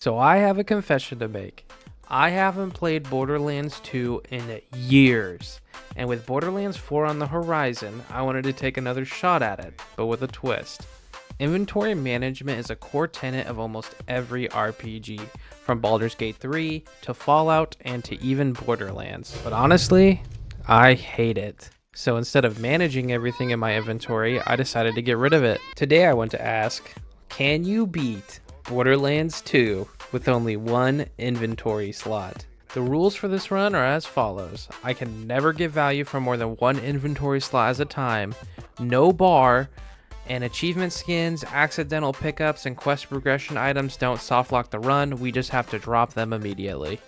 So I have a confession to make. I haven't played Borderlands 2 in years, and with Borderlands 4 on the horizon, I wanted to take another shot at it, but with a twist. Inventory management is a core tenet of almost every RPG, from Baldur's Gate 3 to Fallout and to even Borderlands. But honestly, I hate it. So instead of managing everything in my inventory, I decided to get rid of it. Today I want to ask, can you beat Borderlands 2 with only one inventory slot? The rules for this run are as follows. I can never get value from more than one inventory slot at a time, no bar, and achievement skins, accidental pickups, and quest progression items don't softlock the run, we just have to drop them immediately.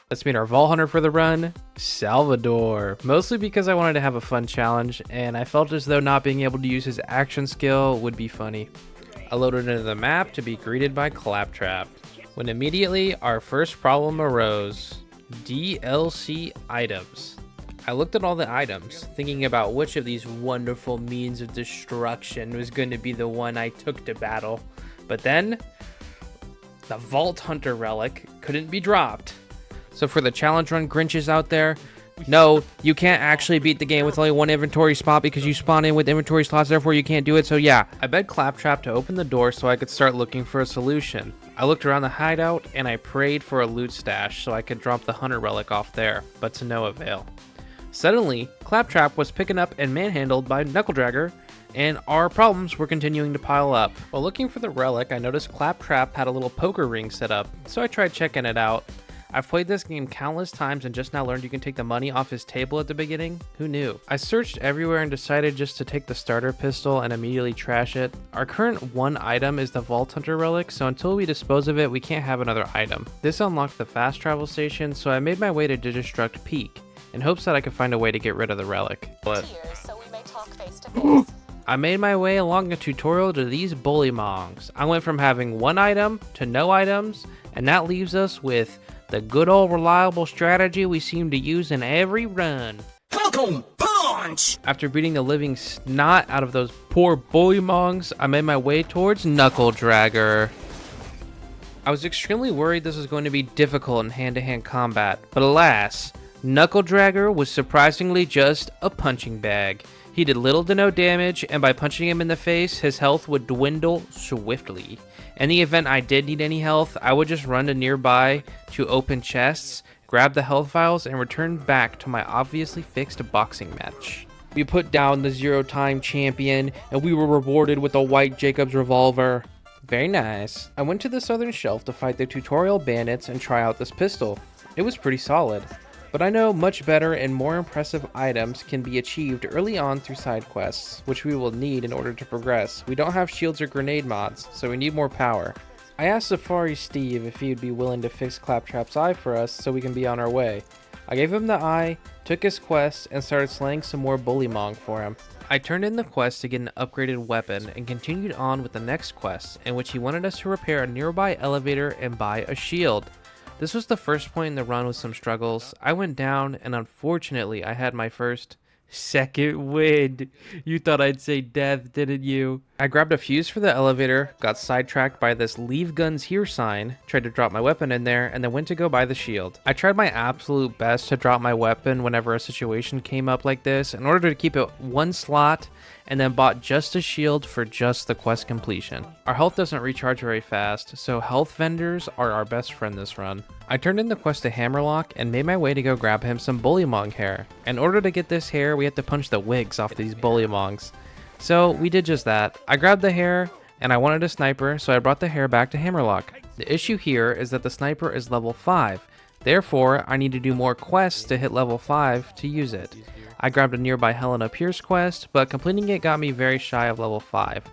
Let's meet our Vault Hunter for the run, Salvador. Mostly because I wanted to have a fun challenge, and I felt as though not being able to use his action skill would be funny. I loaded into the map to be greeted by Claptrap, when immediately our first problem arose. DLC items. I looked at all the items, thinking about which of these wonderful means of destruction was going to be the one I took to battle. But then, the Vault Hunter relic couldn't be dropped. So for the challenge run Grinches out there, no, you can't actually beat the game with only one inventory spot because you spawn in with inventory slots, therefore you can't do it. So yeah, I begged Claptrap to open the door so I could start looking for a solution. I looked around the hideout and I prayed for a loot stash so I could drop the Hunter relic off there, but to no avail. Suddenly, Claptrap was picking up and manhandled by Knuckle, and our problems were continuing to pile up. While looking for the relic, I noticed Claptrap had a little poker ring set up, so I tried checking it out. I've played this game countless times and just now learned you can take the money off his table at the beginning. Who knew? I searched everywhere and decided just to take the starter pistol and immediately trash it. Our current one item is the Vault Hunter relic, so until we dispose of it, we can't have another item. This unlocked the fast travel station, so I made my way to Digistruct Peak in hopes that I could find a way to get rid of the relic. But so we may talk face to face. I made my way along a tutorial to these bullymongs. I went from having one item to no items, and that leaves us with the good old reliable strategy we seem to use in every run. Falcon Punch! After beating the living snot out of those poor bullymongs, I made my way towards Knuckle. I was extremely worried this was going to be difficult in hand-to-hand combat, but alas, Knuckle was surprisingly just a punching bag. He did little to no damage, and by punching him in the face, his health would dwindle swiftly. In the event I did need any health, I would just run to nearby to open chests, grab the health vials, and return back to my obviously fixed boxing match. We put down the zero-time champion, and we were rewarded with a white Jacobs revolver. Very nice. I went to the southern shelf to fight the tutorial bandits and try out this pistol. It was pretty solid. But I know much better and more impressive items can be achieved early on through side quests, which we will need in order to progress. We don't have shields or grenade mods, so we need more power. I asked Safari Steve if he would be willing to fix Claptrap's eye for us so we can be on our way. I gave him the eye, took his quest, and started slaying some more bullymong for him. I turned in the quest to get an upgraded weapon and continued on with the next quest, in which he wanted us to repair a nearby elevator and buy a shield. This was the first point in the run with some struggles. I went down, and unfortunately, I had my first second wind. You thought I'd say death, didn't you? I grabbed a fuse for the elevator, got sidetracked by this leave guns here sign, tried to drop my weapon in there, and then went to go buy the shield. I tried my absolute best to drop my weapon whenever a situation came up like this in order to keep it one slot, and then bought just a shield for just the quest completion. Our health doesn't recharge very fast, so health vendors are our best friend this run. I turned in the quest to Hammerlock and made my way to go grab him some bullymong hair. In order to get this hair, we had to punch the wigs off these bullymongs. So we did just that. I grabbed the hair, and I wanted a sniper, so I brought the hair back to Hammerlock. The issue here is that the sniper is level 5. Therefore, I need to do more quests to hit level 5 to use it. I grabbed a nearby Helena Pierce quest, but completing it got me very shy of level 5.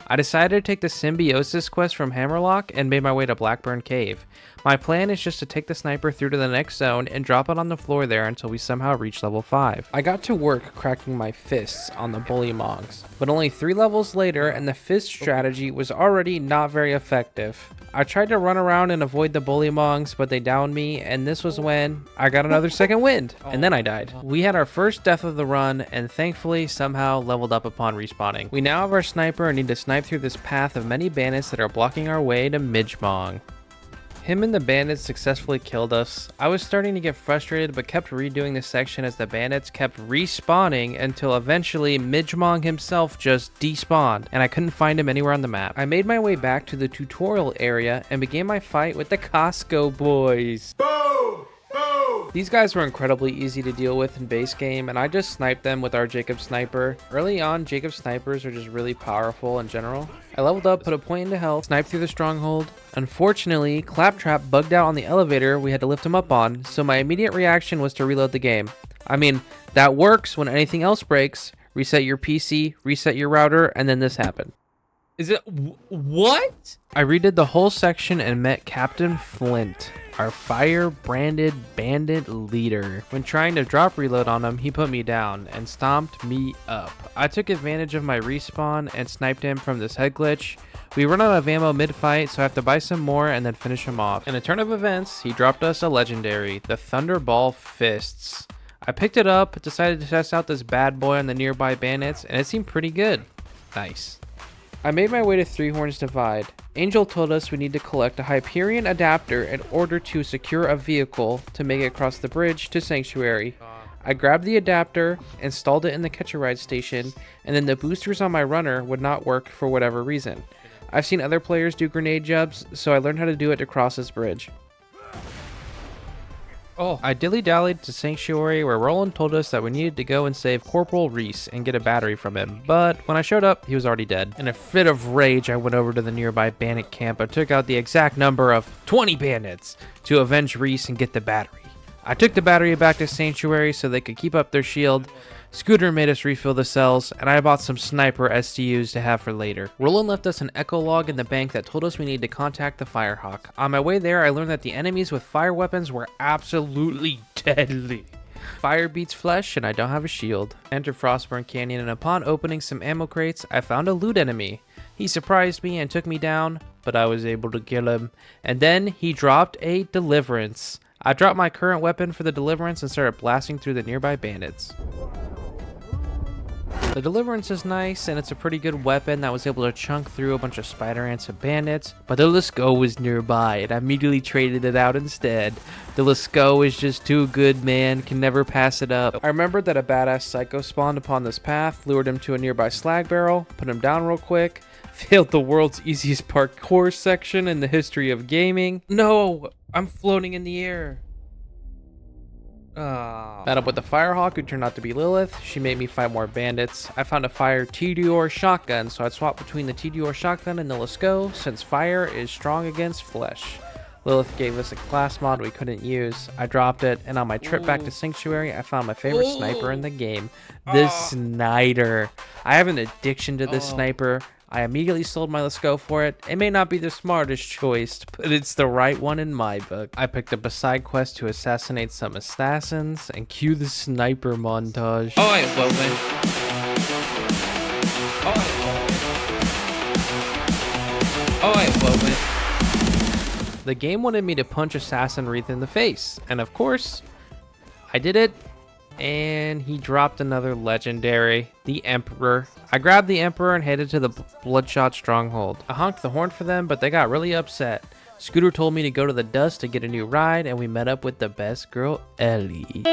I decided to take the Symbiosis quest from Hammerlock and made my way to Blackburn Cave. My plan is just to take the sniper through to the next zone and drop it on the floor there until we somehow reach level 5. I got to work cracking my fists on the bullymongs, but only 3 levels later and the fist strategy was already not very effective. I tried to run around and avoid the bullymongs, but they downed me, and this was when I got another second wind, and then I died. We had our first death of the run, and thankfully somehow leveled up upon respawning. We now have our sniper and need to snipe through this path of many bandits that are blocking our way to Midgemong. Him and the bandits successfully killed us. I was starting to get frustrated but kept redoing this section as the bandits kept respawning until eventually Midgemong himself just despawned and I couldn't find him anywhere on the map. I made my way back to the tutorial area and began my fight with the Costco boys. Boom! Boom! These guys were incredibly easy to deal with in base game and I just sniped them with our Jacob sniper. Early on, Jacob snipers are just really powerful in general. I leveled up, put a point into health, sniped through the stronghold. Unfortunately, Claptrap bugged out on the elevator we had to lift him up on, so my immediate reaction was to reload the game. I mean, that works when anything else breaks. Reset your PC, reset your router, and then this happened. Is it... what? I redid the whole section and met Captain Flynt, our fire-branded bandit leader. When trying to drop reload on him, he put me down and stomped me up. I took advantage of my respawn and sniped him from this head glitch. We run out of ammo mid-fight, so I have to buy some more and then finish him off. In a turn of events, he dropped us a legendary, the Thunderball Fists. I picked it up, decided to test out this bad boy on the nearby bandits, and it seemed pretty good. Nice. I made my way to Three Horns Divide. Angel told us we need to collect a Hyperion adapter in order to secure a vehicle to make it across the bridge to Sanctuary. I grabbed the adapter, installed it in the catch-a-ride station, and then the boosters on my runner would not work for whatever reason. I've seen other players do grenade jumps, so I learned how to do it to cross this bridge. I dilly-dallied to Sanctuary where Roland told us that we needed to go and save Corporal Reese and get a battery from him, but when I showed up, he was already dead. In a fit of rage, I went over to the nearby bandit camp and took out the exact number of 20 bandits to avenge Reese and get the battery. I took the battery back to Sanctuary so they could keep up their shield. Scooter made us refill the cells, and I bought some sniper STUs to have for later. Roland left us an echo log in the bank that told us we needed to contact the Firehawk. On my way there, I learned that the enemies with fire weapons were absolutely deadly. Fire beats flesh, and I don't have a shield. Entered Frostburn Canyon, and upon opening some ammo crates, I found a loot enemy. He surprised me and took me down, but I was able to kill him. And then he dropped a Deliverance. I dropped my current weapon for the Deliverance and started blasting through the nearby bandits. The Deliverance is nice, and it's a pretty good weapon that was able to chunk through a bunch of spider ants and bandits, but the Lasco was nearby, and I immediately traded it out instead. The Lasco is just too good, man, can never pass it up. I remembered that a badass psycho spawned upon this path, lured him to a nearby slag barrel, put him down real quick, failed the world's easiest parkour section in the history of gaming. No, I'm floating in the air. Met up with the Firehawk, who turned out to be Lilith. She made me fight more bandits. I found a fire TDR shotgun, so I'd swap between the TDR shotgun and the Lasco, since fire is strong against flesh. Lilith gave us a class mod we couldn't use. I dropped it, and on my trip back to Sanctuary, I found my favorite sniper in the game, the Snider. I have an addiction to this sniper. I immediately sold my Lasco for it. It may not be the smartest choice, but it's the right one in my book. I picked up a side quest to assassinate some assassins and cue the sniper montage. The game wanted me to punch Assassin Wreath in the face, and of course, I did it. And he dropped another legendary, the Emperor. I grabbed the Emperor and headed to the Bloodshot Stronghold. I honked the horn for them, but they got really upset. Scooter told me to go to the Dust to get a new ride, and we met up with the best girl, Ellie.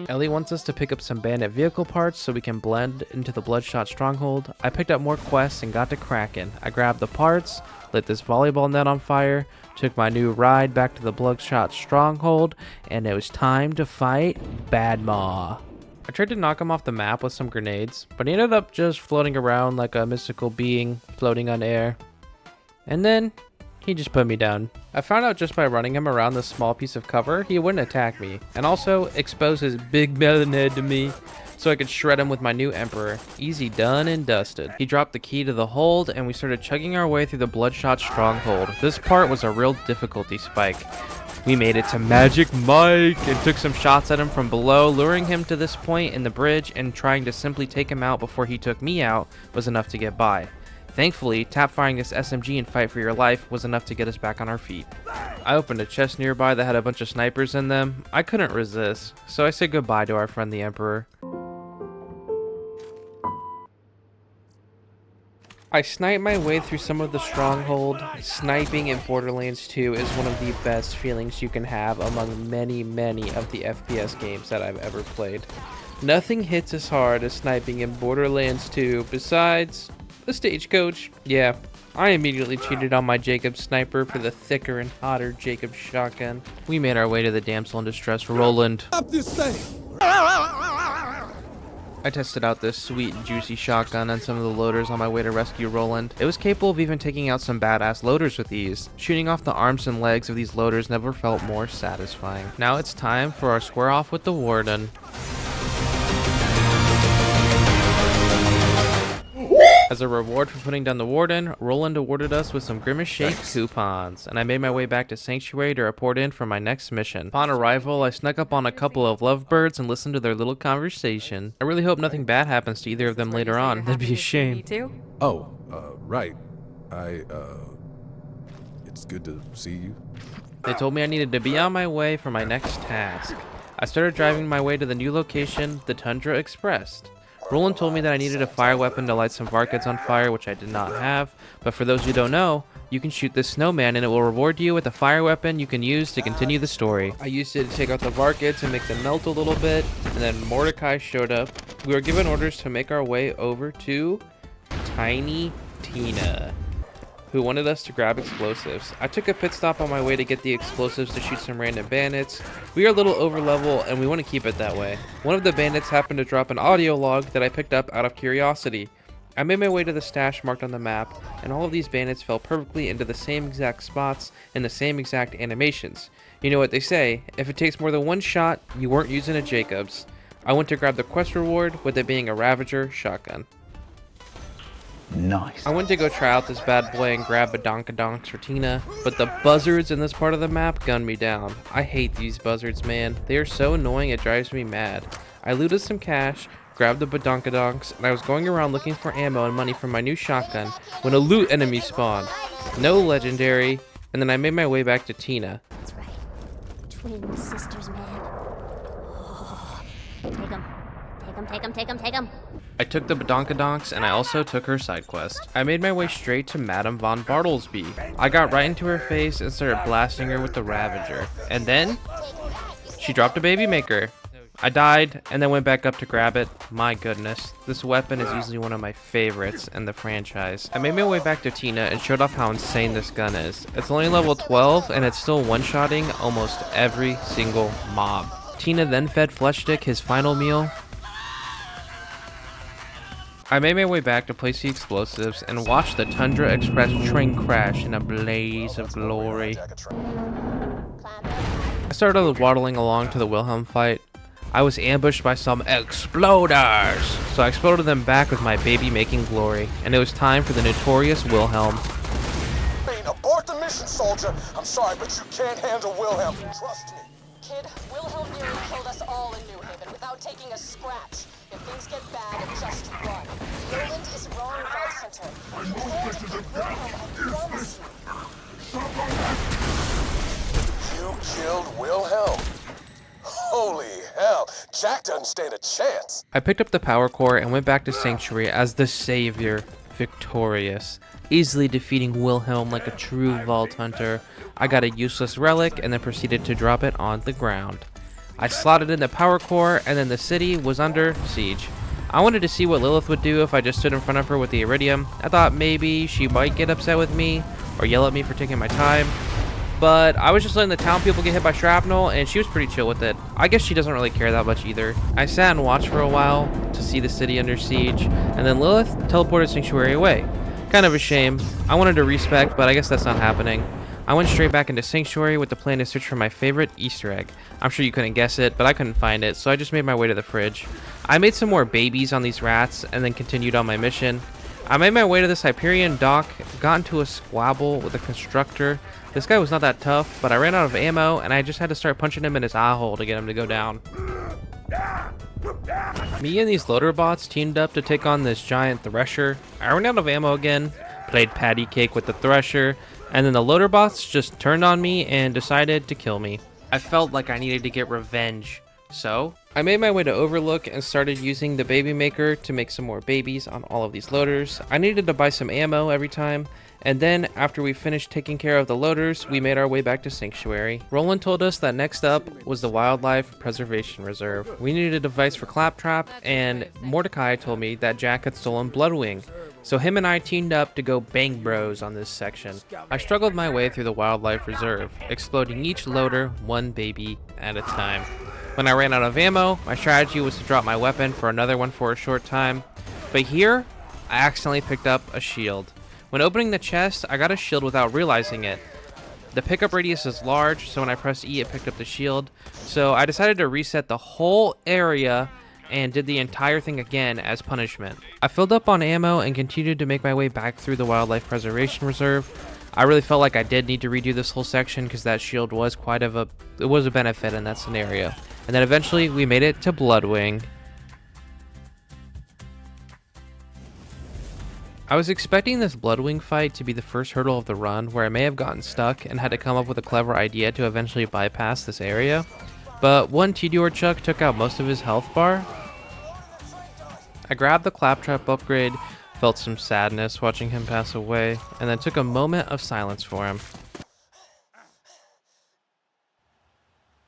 Ellie wants us to pick up some bandit vehicle parts so we can blend into the Bloodshot Stronghold. I picked up more quests and got to cracking. I grabbed the parts, lit this volleyball net on fire, took my new ride back to the Bloodshot Stronghold, and it was time to fight Bad Maw. I tried to knock him off the map with some grenades, but he ended up just floating around like a mystical being floating on air. And then he just put me down. I found out just by running him around this small piece of cover, he wouldn't attack me, and also expose his big melon head to me, so I could shred him with my new Emperor. Easy done and dusted. He dropped the key to the hold, and we started chugging our way through the Bloodshot Stronghold. This part was a real difficulty spike. We made it to Magic Mike and took some shots at him from below, luring him to this point in the bridge, and trying to simply take him out before he took me out was enough to get by. Thankfully, tap firing this SMG and fight for your life was enough to get us back on our feet. I opened a chest nearby that had a bunch of snipers in them. I couldn't resist, so I said goodbye to our friend the Emperor. I sniped my way through some of the Stronghold. Sniping in Borderlands 2 is one of the best feelings you can have among many of the FPS games that I've ever played. Nothing hits as hard as sniping in Borderlands 2 besides the stagecoach. Yeah, I immediately cheated on my Jacobs sniper for the thicker and hotter Jacobs shotgun. We made our way to the damsel in distress, Roland. Stop this thing! I tested out this sweet and juicy shotgun on some of the loaders on my way to rescue Roland. It was capable of even taking out some badass loaders with ease. Shooting off the arms and legs of these loaders never felt more satisfying. Now it's time for our square off with the warden. As a reward for putting down the warden, Roland awarded us with some Grimace Shake coupons, and I made my way back to Sanctuary to report in for my next mission. Upon arrival, I snuck up on a couple of lovebirds and listened to their little conversation. I really hope nothing bad happens to either of them later on. That'd be a shame. Oh, right. It's good to see you. They told me I needed to be on my way for my next task. I started driving my way to the new location, the Tundra Express. Roland told me that I needed a fire weapon to light some varkets on fire, which I did not have, but for those who don't know, you can shoot this snowman and it will reward you with a fire weapon you can use to continue the story. I used it to take out the varkets and make them melt a little bit, and then Mordecai showed up. We were given orders to make our way over to Tiny Tina, who wanted us to grab explosives. I took a pit stop on my way to get the explosives to shoot some random bandits. We are a little over level and we want to keep it that way. One of the bandits happened to drop an audio log that I picked up out of curiosity. I made my way to the stash marked on the map, and all of these bandits fell perfectly into the same exact spots and the same exact animations. You know what they say, if it takes more than one shot, you weren't using a Jacobs. I went to grab the quest reward, with it being a Ravager shotgun. Nice. I went to go try out this bad boy and grab a Donkadonks for Tina, but the buzzards in this part of the map gunned me down. I hate these buzzards, man. They are so annoying it drives me mad. I looted some cash, grabbed the Badonkadonks, and I was going around looking for ammo and money for my new shotgun when a loot enemy spawned. No legendary, and then I made my way back to Tina. That's right. Twin sisters, man. Oh, take them. Take them, take them, take them, take them. I took the Badonkadonks and I also took her side quest. I made my way straight to Madame von Bartlesby. I got right into her face and started blasting her with the Ravager. And then, she dropped a baby maker. I died and then went back up to grab it. My goodness, this weapon is easily one of my favorites in the franchise. I made my way back to Tina and showed off how insane this gun is. It's only level 12 and it's still one-shotting almost every single mob. Tina then fed Fleshstick his final meal. I made my way back to place the explosives and watch the Tundra Express train crash in a blaze of glory. I started waddling along to the Wilhelm fight. I was ambushed by some exploders, so I exploded them back with my baby-making glory, and it was time for the notorious Wilhelm. Abort the mission, soldier. I'm sorry, but you can't handle Wilhelm. Trust me. Kid, Wilhelm nearly killed us all in New Haven without taking a scratch. If things get bad, just run. Roland is wrong, Vault Hunter. You can't defeat Wilhelm, I promise you. You killed Wilhelm. Holy hell. Jack doesn't stand a chance. I picked up the power core and went back to Sanctuary as the savior, victorious, easily defeating Wilhelm like a true Vault Hunter. I got a useless relic and then proceeded to drop it on the ground. I slotted in the power core and then the city was under siege. I wanted to see what Lilith would do if I just stood in front of her with the iridium. I thought maybe she might get upset with me or yell at me for taking my time. But I was just letting the town people get hit by shrapnel and she was pretty chill with it. I guess she doesn't really care that much either. I sat and watched for a while to see the city under siege, and then Lilith teleported Sanctuary away. Kind of a shame. I wanted to respec, but I guess that's not happening. I went straight back into Sanctuary with the plan to search for my favorite Easter egg. I'm sure you couldn't guess it, but I couldn't find it, so I just made my way to the fridge. I made some more babies on these rats and then continued on my mission. I made my way to this Hyperion dock, got into a squabble with a constructor. This guy was not that tough, but I ran out of ammo and I just had to start punching him in his eye hole to get him to go down. Me and these loader bots teamed up to take on this giant thresher. I ran out of ammo again, played patty cake with the thresher, and then the loader bots just turned on me and decided to kill me. I felt like I needed to get revenge, So, I made my way to Overlook and started using the baby maker to make some more babies on all of these loaders. I needed to buy some ammo every time, and then after we finished taking care of the loaders, we made our way back to Sanctuary. Roland told us that next up was the Wildlife Preservation Reserve. We needed a device for Claptrap, and Mordecai told me that Jack had stolen Bloodwing. So him and I teamed up to go bang bros on this section. I struggled my way through the Wildlife Reserve, exploding each loader one baby at a time. When I ran out of ammo, my strategy was to drop my weapon for another one for a short time. But here, I accidentally picked up a shield. When opening the chest, I got a shield without realizing it. The pickup radius is large, so when I pressed E, it picked up the shield. So I decided to reset the whole area and did the entire thing again as punishment. I filled up on ammo and continued to make my way back through the Wildlife Preservation Reserve. I really felt like I did need to redo this whole section because that shield was it was a benefit in that scenario. And then eventually we made it to Bloodwing. I was expecting this Bloodwing fight to be the first hurdle of the run, where I may have gotten stuck and had to come up with a clever idea to eventually bypass this area. But one Tedior Chuck took out most of his health bar. I grabbed the Claptrap upgrade, felt some sadness watching him pass away, and then took a moment of silence for him.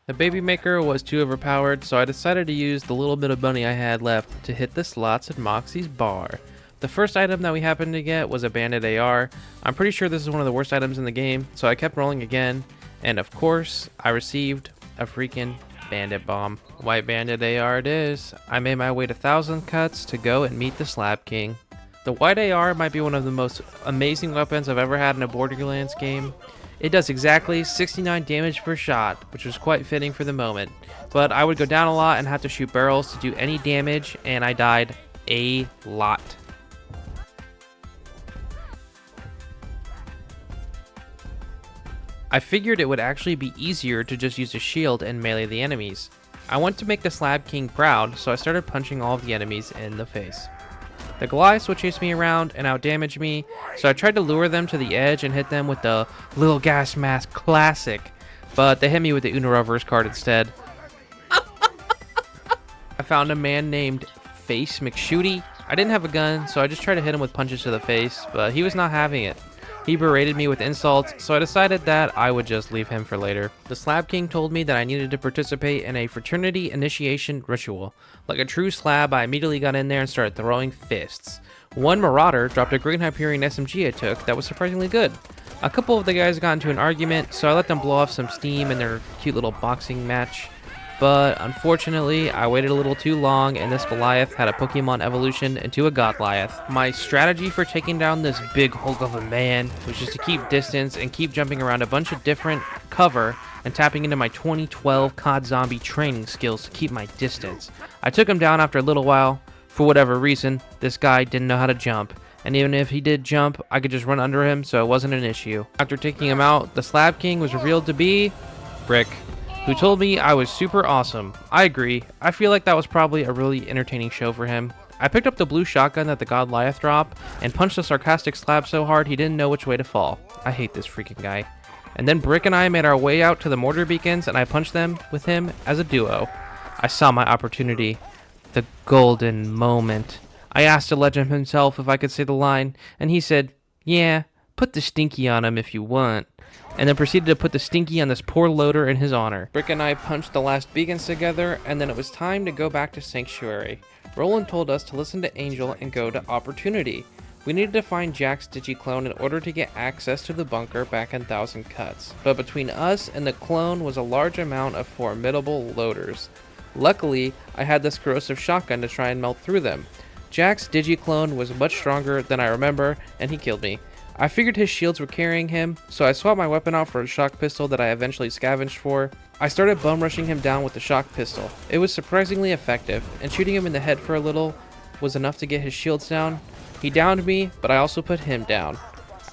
The baby maker was too overpowered, so I decided to use the little bit of money I had left to hit the slots at Moxie's bar. The first item that we happened to get was a bandit AR. I'm pretty sure this is one of the worst items in the game, so I kept rolling again, and of course, I received a freaking bandit bomb. White bandit AR it is. I made my way to 1,000 Cuts to go and meet the Slab King. The white AR might be one of the most amazing weapons I've ever had in a Borderlands game. It does exactly 69 damage per shot, which was quite fitting for the moment. But I would go down a lot and have to shoot barrels to do any damage, and I died a lot. I figured it would actually be easier to just use a shield and melee the enemies. I want to make the Slab King proud, so I started punching all of the enemies in the face. The Goliaths would chase me around and outdamage me, so I tried to lure them to the edge and hit them with the Little Gas Mask Classic, but they hit me with the Uno Reverse card instead. I found a man named Face McShooty. I didn't have a gun, so I just tried to hit him with punches to the face, but he was not having it. He berated me with insults, so I decided that I would just leave him for later. The Slab King told me that I needed to participate in a fraternity initiation ritual. Like a true slab, I immediately got in there and started throwing fists. One Marauder dropped a Green Hyperion SMG I took that was surprisingly good. A couple of the guys got into an argument, so I let them blow off some steam in their cute little boxing match. But unfortunately, I waited a little too long and this Goliath had a Pokemon evolution into a Godliath. My strategy for taking down this big Hulk of a man was just to keep distance and keep jumping around a bunch of different cover and tapping into my 2012 COD Zombie training skills to keep my distance. I took him down after a little while. For whatever reason, this guy didn't know how to jump, and even if he did jump, I could just run under him, so it wasn't an issue. After taking him out, the Slab King was revealed to be Brick, who told me I was super awesome. I agree. I feel like that was probably a really entertaining show for him. I picked up the blue shotgun that the Godliath dropped and punched the sarcastic Slab so hard he didn't know which way to fall. I hate this freaking guy. And then Brick and I made our way out to the mortar beacons and I punched them with him as a duo. I saw my opportunity. The golden moment. I asked the legend himself if I could say the line, and he said, "Yeah, put the stinky on him if you want," and then proceeded to put the stinky on this poor loader in his honor. Brick and I punched the last beacons together, and then it was time to go back to Sanctuary. Roland told us to listen to Angel and go to Opportunity. We needed to find Jack's digi-clone in order to get access to the bunker back in 1,000 Cuts, but between us and the clone was a large amount of formidable loaders. Luckily, I had this corrosive shotgun to try and melt through them. Jack's digi-clone was much stronger than I remember, and he killed me. I figured his shields were carrying him, so I swapped my weapon out for a shock pistol that I eventually scavenged for. I started bum rushing him down with the shock pistol. It was surprisingly effective, and shooting him in the head for a little was enough to get his shields down. He downed me, but I also put him down.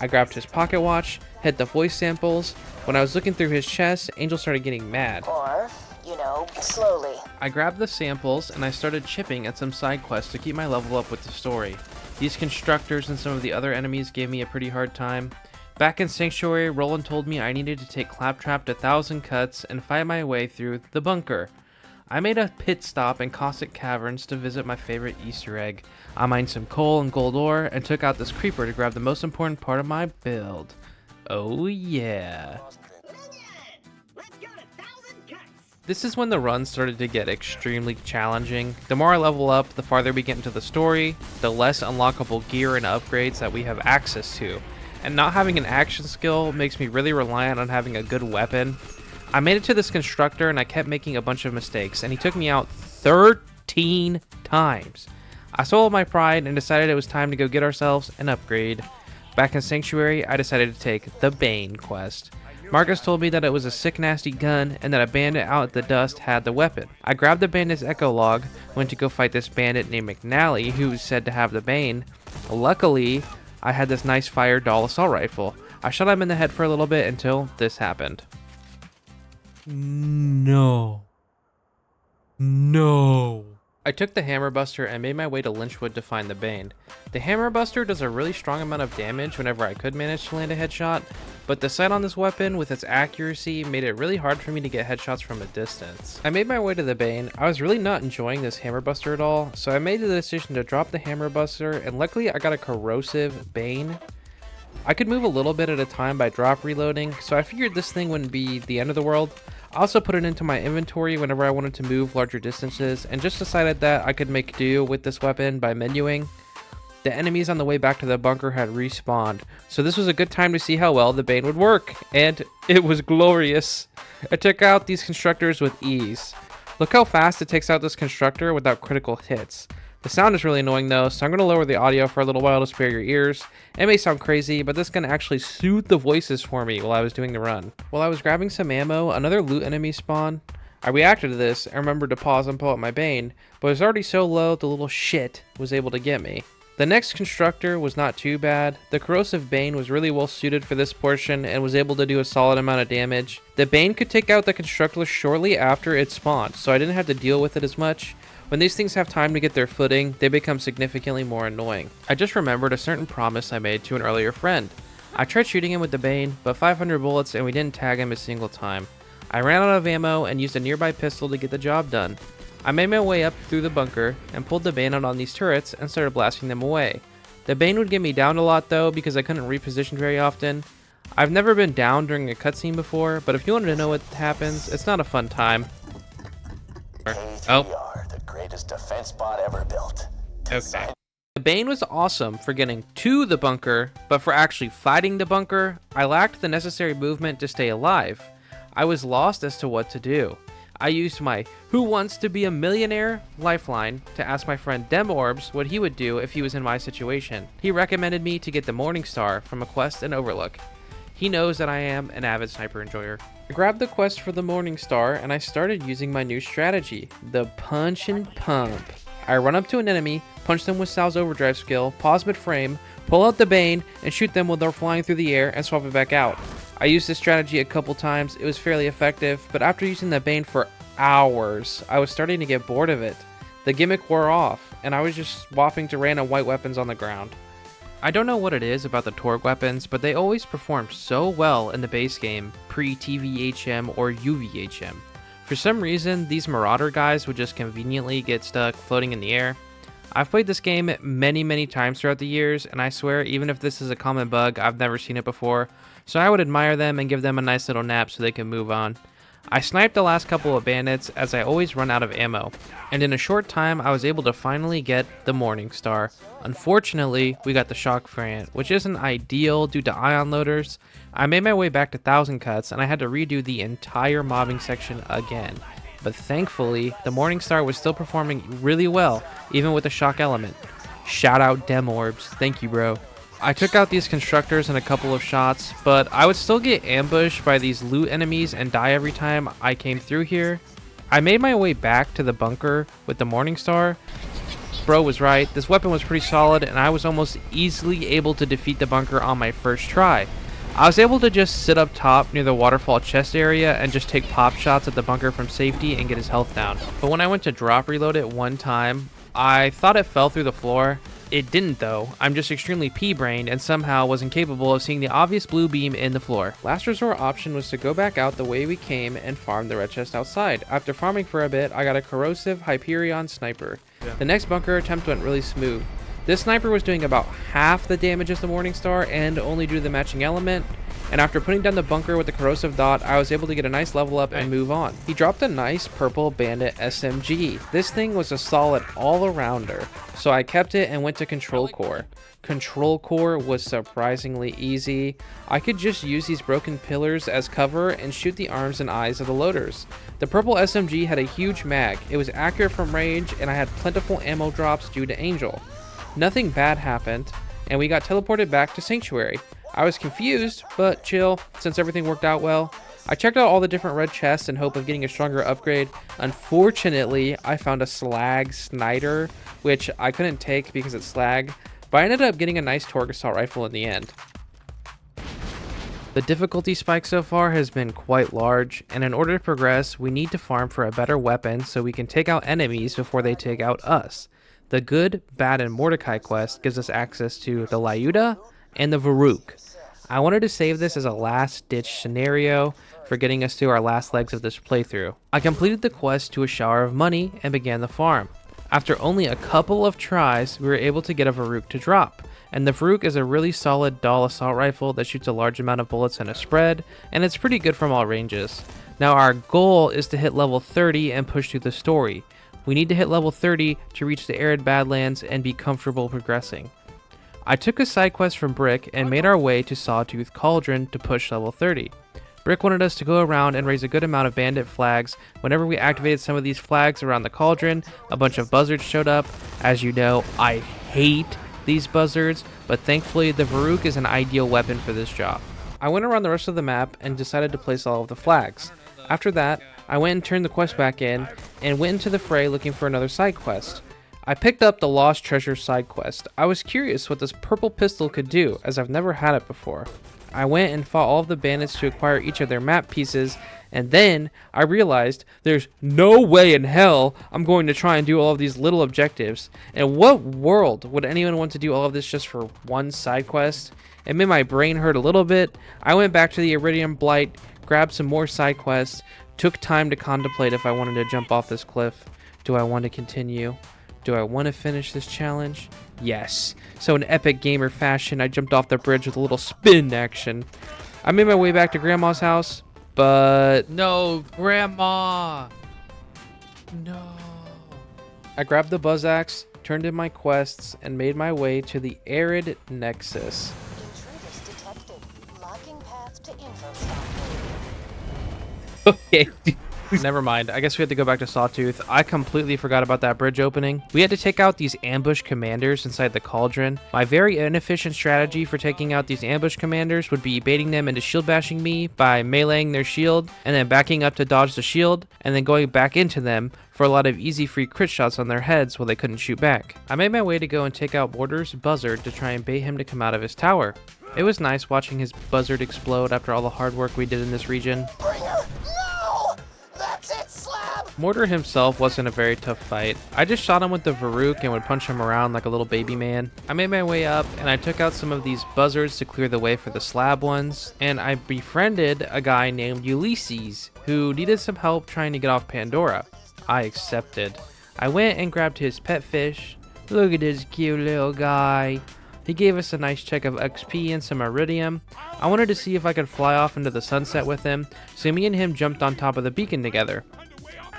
I grabbed his pocket watch, hit the voice samples. When I was looking through his chest, Angel started getting mad. Or, slowly. I grabbed the samples and I started chipping at some side quests to keep my level up with the story. These constructors and some of the other enemies gave me a pretty hard time. Back in Sanctuary, Roland told me I needed to take Claptrap to 1,000 Cuts and fight my way through the bunker. I made a pit stop in Caustic Caverns to visit my favorite Easter egg. I mined some coal and gold ore and took out this creeper to grab the most important part of my build. Oh yeah. This is when the run started to get extremely challenging. The more I level up, the farther we get into the story, the less unlockable gear and upgrades that we have access to. And not having an action skill makes me really reliant on having a good weapon. I made it to this constructor and I kept making a bunch of mistakes, and he took me out 13 times. I swallowed my pride and decided it was time to go get ourselves an upgrade. Back in Sanctuary, I decided to take the Bane quest. Marcus told me that it was a sick nasty gun and that a bandit out at the dust had the weapon. I grabbed the bandit's echo log, went to go fight this bandit named McNally who was said to have the Bane. Luckily, I had this nice fire doll assault rifle. I shot him in the head for a little bit until this happened. No. I took the Hammer Buster and made my way to Lynchwood to find the Bane. The Hammer Buster does a really strong amount of damage whenever I could manage to land a headshot, but the sight on this weapon with its accuracy made it really hard for me to get headshots from a distance. I made my way to the Bane. I was really not enjoying this Hammer Buster at all, so I made the decision to drop the Hammer Buster, and luckily I got a corrosive Bane. I could move a little bit at a time by drop reloading, so I figured this thing wouldn't be the end of the world. I also put it into my inventory whenever I wanted to move larger distances, and just decided that I could make do with this weapon by menuing. The enemies on the way back to the bunker had respawned, so this was a good time to see how well the Bane would work, and it was glorious. I took out these constructors with ease. Look how fast it takes out this constructor without critical hits. The sound is really annoying though, so I'm going to lower the audio for a little while to spare your ears. It may sound crazy, but this can actually soothe the voices for me while I was doing the run. While I was grabbing some ammo, another loot enemy spawned. I reacted to this and remembered to pause and pull out my Bane, but it was already so low the little shit was able to get me. The next constructor was not too bad. The corrosive Bane was really well suited for this portion and was able to do a solid amount of damage. The Bane could take out the constructor shortly after it spawned, so I didn't have to deal with it as much. When these things have time to get their footing, they become significantly more annoying. I just remembered a certain promise I made to an earlier friend. I tried shooting him with the Bane, but 500 bullets and we didn't tag him a single time. I ran out of ammo and used a nearby pistol to get the job done. I made my way up through the bunker and pulled the Bane out on these turrets and started blasting them away. The Bane would get me down a lot though because I couldn't reposition very often. I've never been down during a cutscene before, but if you wanted to know what happens, it's not a fun time. Oh. Greatest defense bot ever built. Okay. The Bane was awesome for getting to the bunker, but for actually fighting the bunker, I lacked the necessary movement to stay alive. I was lost as to what to do. I used my "Who wants to be a millionaire?" lifeline to ask my friend DemOrbs what he would do if he was in my situation. He recommended me to get the Morning Star from a quest in Overlook. He knows that I am an avid sniper enjoyer. I grabbed the quest for the Morning Star and I started using my new strategy, the punch and pump. I run up to an enemy, punch them with Sal's overdrive skill, pause mid-frame, pull out the Bane, and shoot them while they're flying through the air and swap it back out. I used this strategy a couple times, it was fairly effective, but after using the Bane for hours, I was starting to get bored of it. The gimmick wore off, and I was just swapping to random white weapons on the ground. I don't know what it is about the Torgue weapons, but they always perform so well in the base game, pre-TVHM or UVHM. For some reason, these Marauder guys would just conveniently get stuck floating in the air. I've played this game many times throughout the years, and I swear even if this is a common bug, I've never seen it before, so I would admire them and give them a nice little nap so they can move on. I sniped the last couple of bandits as I always run out of ammo, and in a short time I was able to finally get the Morning Star. Unfortunately, we got the shock variant, which isn't ideal due to ion loaders. I made my way back to 1000 Cuts and I had to redo the entire mobbing section again. But thankfully, the Morning Star was still performing really well, even with the shock element. Shout out DemOrbs, thank you bro. I took out these constructors in a couple of shots, but I would still get ambushed by these loot enemies and die every time I came through here. I made my way back to the bunker with the Morning Star. Bro was right, this weapon was pretty solid and I was almost easily able to defeat the bunker on my first try. I was able to just sit up top near the waterfall chest area and just take pop shots at the bunker from safety and get his health down. But when I went to drop reload it one time, I thought it fell through the floor. It didn't though. I'm just extremely pea-brained and somehow was incapable of seeing the obvious blue beam in the floor. Last resort option was to go back out the way we came and farm the red chest outside. After farming for a bit, I got a corrosive Hyperion sniper. The next bunker attempt went really smooth. This sniper was doing about half the damage as the Morningstar and only due to the matching element. And after putting down the bunker with the corrosive dot, I was able to get a nice level up and move on. He dropped a nice purple bandit SMG. This thing was a solid all-arounder, so I kept it and went to control core. Control core was surprisingly easy. I could just use these broken pillars as cover and shoot the arms and eyes of the loaders. The purple SMG had a huge mag. It was accurate from range, and I had plentiful ammo drops due to Angel. Nothing bad happened, and we got teleported back to Sanctuary. I was confused, but chill, since everything worked out well. I checked out all the different red chests in hope of getting a stronger upgrade. Unfortunately, I found a slag Snider, which I couldn't take because it's slag, but I ended up getting a nice Torque assault rifle in the end. The difficulty spike so far has been quite large, and in order to progress, we need to farm for a better weapon so we can take out enemies before they take out us. The Good, Bad, and Mordecai quest gives us access to the Lyuda and the Varuk. I wanted to save this as a last-ditch scenario for getting us through our last legs of this playthrough. I completed the quest to a shower of money and began the farm. After only a couple of tries, we were able to get a Varuk to drop, and the Varuk is a really solid dual assault rifle that shoots a large amount of bullets in a spread, and it's pretty good from all ranges. Now our goal is to hit level 30 and push through the story. We need to hit level 30 to reach the arid Badlands and be comfortable progressing. I took a side quest from Brick and made our way to Sawtooth Cauldron to push level 30. Brick wanted us to go around and raise a good amount of bandit flags. Whenever we activated some of these flags around the cauldron, a bunch of buzzards showed up. As you know, I hate these buzzards, but thankfully the Varuk is an ideal weapon for this job. I went around the rest of the map and decided to place all of the flags. After that, I went and turned the quest back in and went into the fray looking for another side quest. I picked up the Lost Treasure side quest. I was curious what this purple pistol could do, as I've never had it before. I went and fought all of the bandits to acquire each of their map pieces, and then I realized there's no way in hell I'm going to try and do all of these little objectives. In what world would anyone want to do all of this just for one side quest? It made my brain hurt a little bit. I went back to the Iridium Blight, grabbed some more side quests, took time to contemplate if I wanted to jump off this cliff. Do I want to continue? Do I want to finish this challenge? Yes. So in epic gamer fashion, I jumped off the bridge with a little spin action. I made my way back to Grandma's house, but... No, Grandma! No. I grabbed the buzz axe, turned in my quests, and made my way to the Arid Nexus. Intruders detected. Locking path to info stock. Okay. Never mind. I guess we had to go back to Sawtooth. I completely forgot about that bridge opening. We had to take out these ambush commanders inside the cauldron. My very inefficient strategy for taking out these ambush commanders would be baiting them into shield bashing me by meleeing their shield and then backing up to dodge the shield and then going back into them for a lot of easy free crit shots on their heads while they couldn't shoot back. I made my way to go and take out Border's buzzard to try and bait him to come out of his tower. It was nice watching his buzzard explode after all the hard work we did in this region. Bring her! No! That's it, Slab! Mortar himself wasn't a very tough fight. I just shot him with the Varuk and would punch him around like a little baby man. I made my way up and I took out some of these buzzards to clear the way for the Slab ones, and I befriended a guy named Ulysses who needed some help trying to get off Pandora. I accepted. I went and grabbed his pet fish. Look at this cute little guy. He gave us a nice check of XP and some iridium. I wanted to see if I could fly off into the sunset with him, so me and him jumped on top of the beacon together.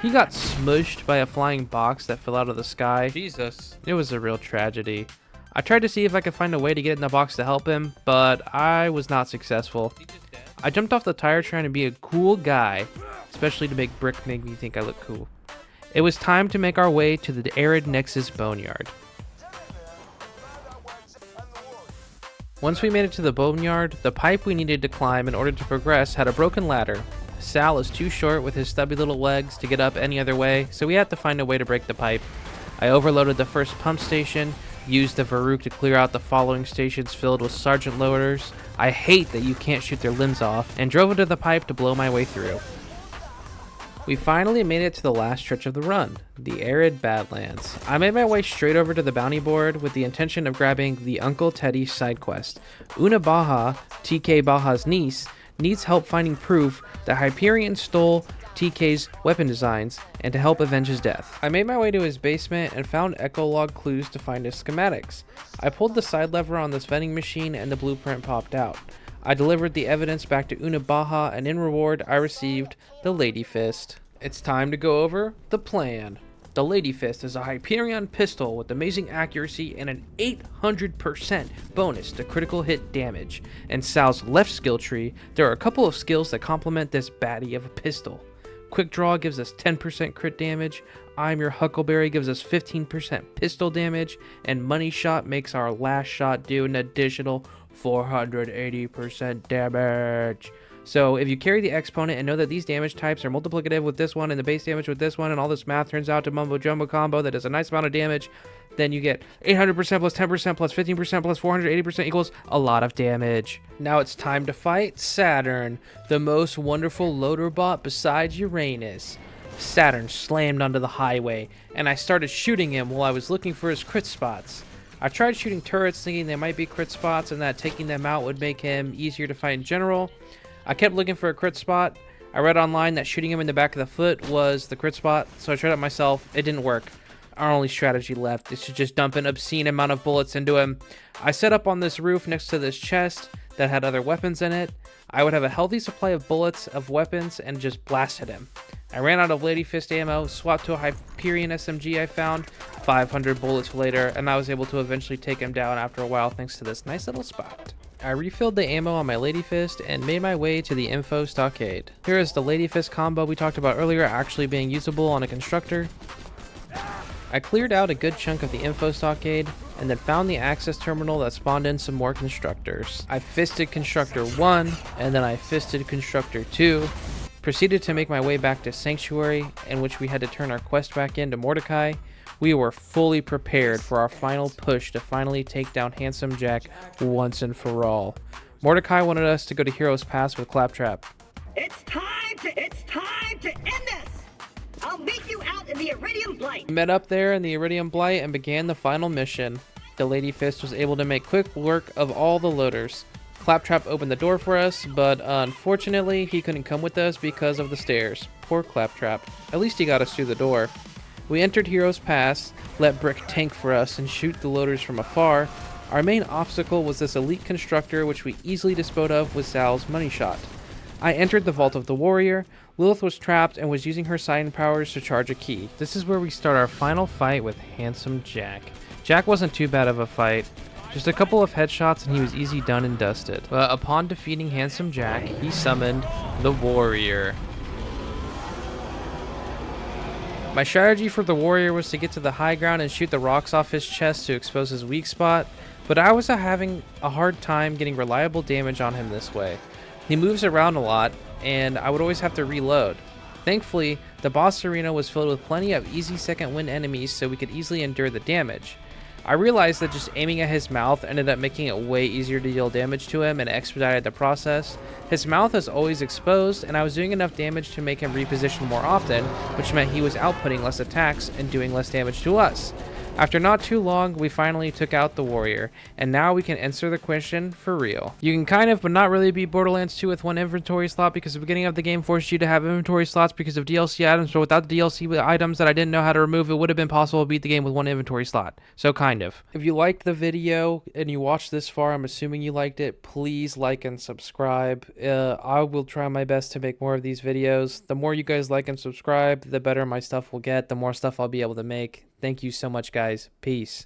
He got smushed by a flying box that fell out of the sky. Jesus. It was a real tragedy. I tried to see if I could find a way to get in the box to help him, but I was not successful. I jumped off the tire trying to be a cool guy, especially to make Brick make me think I look cool. It was time to make our way to the Arid Nexus Boneyard. Once we made it to the boneyard, the pipe we needed to climb in order to progress had a broken ladder. Sal is too short with his stubby little legs to get up any other way, so we had to find a way to break the pipe. I overloaded the first pump station, used the Varuk to clear out the following stations filled with sergeant loaders. I hate that you can't shoot their limbs off, and drove into the pipe to blow my way through. We finally made it to the last stretch of the run, the arid Badlands. I made my way straight over to the bounty board with the intention of grabbing the Uncle Teddy side quest. Una Baja, TK Baja's niece, needs help finding proof that Hyperion stole TK's weapon designs and to help avenge his death. I made my way to his basement and found echolog clues to find his schematics. I pulled the side lever on this vending machine and the blueprint popped out. I delivered the evidence back to Una Baja, and in reward I received the Lady Fist. It's time to go over the plan. The Lady Fist is a Hyperion pistol with amazing accuracy and an 800% bonus to critical hit damage. In Sal's left skill tree, there are a couple of skills that complement this baddie of a pistol. Quick Draw gives us 10% crit damage, I'm Your Huckleberry gives us 15% pistol damage, and Money Shot makes our last shot do an additional 480% damage. So if you carry the exponent and know that these damage types are multiplicative with this one and the base damage with this one, and all this math turns out to mumbo jumbo combo that is a nice amount of damage, then you get 800% plus 10% plus 15% plus 480% equals a lot of damage. Now it's time to fight Saturn, the most wonderful loader bot besides Uranus. Saturn slammed onto the highway, and I started shooting him while I was looking for his crit spots. I tried shooting turrets thinking they might be crit spots and that taking them out would make him easier to fight in general. I kept looking for a crit spot. I read online that shooting him in the back of the foot was the crit spot, so I tried it myself. It didn't work. Our only strategy left is to just dump an obscene amount of bullets into him. I set up on this roof next to this chest that had other weapons in it. I would have a healthy supply of bullets of weapons and just blasted him. I ran out of Lady Fist ammo, swapped to a Hyperion SMG I found, 500 bullets later, and I was able to eventually take him down after a while thanks to this nice little spot. I refilled the ammo on my Lady Fist and made my way to the info stockade. Here is the Lady Fist combo we talked about earlier actually being usable on a constructor. I cleared out a good chunk of the info stockade and then found the access terminal that spawned in some more constructors. I fisted constructor 1 and then I fisted constructor 2. Proceeded to make my way back to Sanctuary, in which we had to turn our quest back into Mordecai. We were fully prepared for our final push to finally take down Handsome Jack once and for all. Mordecai wanted us to go to Heroes Pass with Claptrap. It's time to end this! I'll meet you out in the Iridium Blight! We met up there in the Iridium Blight and began the final mission. The Lady Fist was able to make quick work of all the loaders. Claptrap opened the door for us, but unfortunately he couldn't come with us because of the stairs. Poor Claptrap. At least he got us through the door. We entered Heroes Pass, let Brick tank for us and shoot the loaders from afar. Our main obstacle was this elite constructor, which we easily disposed of with Sal's money shot. I entered the Vault of the Warrior. Lilith was trapped and was using her Saturn powers to charge a key. This is where we start our final fight with Handsome Jack. Jack wasn't too bad of a fight. Just a couple of headshots and he was easy done and dusted. But upon defeating Handsome Jack, he summoned the Warrior. My strategy for the Warrior was to get to the high ground and shoot the rocks off his chest to expose his weak spot, but I was having a hard time getting reliable damage on him this way. He moves around a lot, and I would always have to reload. Thankfully, the boss arena was filled with plenty of easy second win enemies so we could easily endure the damage. I realized that just aiming at his mouth ended up making it way easier to deal damage to him and expedited the process. His mouth is always exposed, and I was doing enough damage to make him reposition more often, which meant he was outputting less attacks and doing less damage to us. After not too long, we finally took out the Warrior, and now we can answer the question for real. You can kind of, but not really beat Borderlands 2 with one inventory slot because the beginning of the game forced you to have inventory slots because of DLC items, but without the DLC items that I didn't know how to remove, it would have been possible to beat the game with one inventory slot. So kind of. If you liked the video and you watched this far, I'm assuming you liked it, please like and subscribe. I will try my best to make more of these videos. The more you guys like and subscribe, the better my stuff will get, the more stuff I'll be able to make. Thank you so much, guys. Peace.